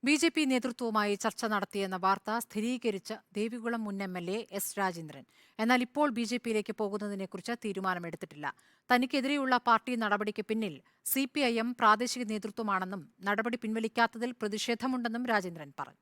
BJP. നേതൃത്വവുമായി ചർച്ച നടത്തിയെന്ന വാർത്ത സ്ഥിരീകരിച്ച ദേവികുളം മുൻ എം.എൽ.എ. എസ്. രാജേന്ദ്രൻ. എന്നാൽ ഇപ്പോൾ ബി.ജെ.പിയിലേക്ക് പോകുന്നതിനെക്കുറിച്ച് തീരുമാനമെടുത്തിട്ടില്ല. തനിക്കെതിരെയുള്ള പാർട്ടി നടപടിക്ക് പിന്നിൽ CPIM പ്രാദേശിക നേതൃത്വമാണെന്നും നടപടി പിൻവലിക്കാത്തതിൽ പ്രതിഷേധമുണ്ടെന്നും രാജേന്ദ്രൻ പറഞ്ഞു.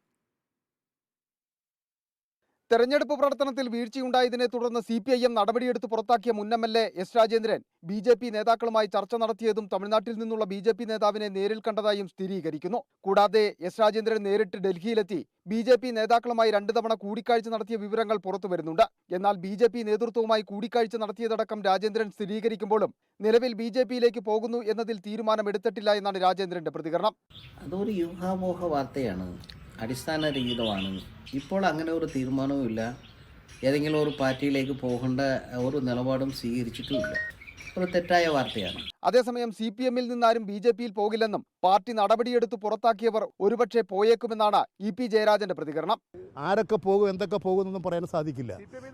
തെരഞ്ഞെടുപ്പ് പ്രവർത്തനത്തിൽ വീഴ്ചയുണ്ടായതിനെ തുടർന്ന് CPIM നടപടിയെടുത്ത് പുറത്താക്കിയ മുൻ എം.എൽ.എ. എസ്. രാജേന്ദ്രൻ ബി.ജെ.പി. നേതാക്കളുമായി ചർച്ച നടത്തിയതും തമിഴ്നാട്ടിൽ നിന്നുള്ള ബി.ജെ.പി. നേതാവിനെ നേരിൽ കണ്ടതായും സ്ഥിരീകരിക്കുന്നു. കൂടാതെ എസ്. രാജേന്ദ്രൻ നേരിട്ട് ഡൽഹിയിലെത്തി ബി.ജെ.പി. നേതാക്കളുമായി 2 തവണ കൂടിക്കാഴ്ച നടത്തിയ വിവരങ്ങൾ പുറത്തുവരുന്നുണ്ട്. എന്നാൽ ബി.ജെ.പി. നേതൃത്വവുമായി കൂടിക്കാഴ്ച നടത്തിയതടക്കം രാജേന്ദ്രൻ സ്ഥിരീകരിക്കുമ്പോഴും നിലവിൽ ബി.ജെ.പിയിലേക്ക് പോകുന്നു എന്നതിൽ തീരുമാനമെടുത്തിട്ടില്ല എന്നാണ് രാജേന്ദ്രന്റെ പ്രതികരണം. അതൊരു യൂഹാമോഹ വാർത്തയാണ്, അടിസ്ഥാനരഹിതമാണ്. ഇപ്പോൾ അങ്ങനെ ഒരു തീരുമാനവുമില്ല. ഏതെങ്കിലും ഒരു പാർട്ടിയിലേക്ക് പോകേണ്ട ഒരു നിലപാടും സ്വീകരിച്ചിട്ടുമില്ല. ഒരു തെറ്റായ വാർത്തയാണ്. അതേസമയം CPM-ൽ നിന്നാരും ബി.ജെ.പിയിൽ പോകില്ലെന്നും പാർട്ടി നടപടിയെടുത്ത് പുറത്താക്കിയവർ ഒരുപക്ഷെ പോയേക്കുമെന്നാണ് EP ജയരാജന്റെ പ്രതികരണം. ആരൊക്കെ പോകും എന്തൊക്കെ പോകുമെന്നൊന്നും പറയാൻ സാധിക്കില്ല.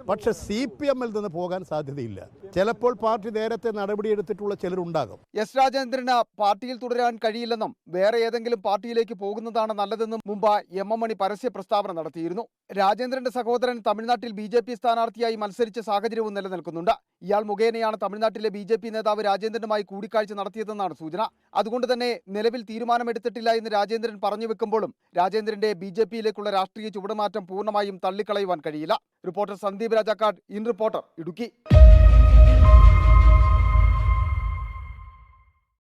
പക്ഷെ CPM-ൽ നിന്ന് പോകാൻ സാധ്യതയില്ല. ചിലപ്പോൾ പാർട്ടി നേരത്തെ നടപടിയെടുത്തിട്ടുള്ള ചിലരുണ്ടാകും. എസ്. രാജേന്ദ്രന് പാർട്ടിയിൽ തുടരാൻ കഴിയില്ലെന്നും വേറെ ഏതെങ്കിലും പാർട്ടിയിലേക്ക് പോകുന്നതാണ് നല്ലതെന്നും മുമ്പ് M. മണി പരസ്യ പ്രസ്താവന നടത്തിയിരുന്നു. രാജേന്ദ്രന്റെ സഹോദരൻ തമിഴ്നാട്ടിൽ ബി.ജെ.പി. സ്ഥാനാർത്ഥിയായി മത്സരിച്ച സാഹചര്യവും നിലനിൽക്കുന്നുണ്ട്. ഇയാൾ മുഖേനയാണ് തമിഴ്നാട്ടിലെ ബി.ജെ.പി. നേതാവ് രാജേന്ദ്രനുമായി കൂടിക്കാഴ്ച നടത്തിയതെന്നാണ് സൂചന. അതുകൊണ്ട് തന്നെ നിലവിൽ തീരുമാനമെടുത്തിട്ടില്ല എന്ന് രാജേന്ദ്രൻ പറഞ്ഞു വെക്കുമ്പോഴും രാജേന്ദ്രന്റെ ബി.ജെ.പിയിലേക്കുള്ള രാഷ്ട്രീയ ചുവടുമാറ്റം പൂർണ്ണമായും തള്ളിക്കളയുവാൻ കഴിയില്ല. Reporter Sandeep Rajakkad, in reporter, Idukki.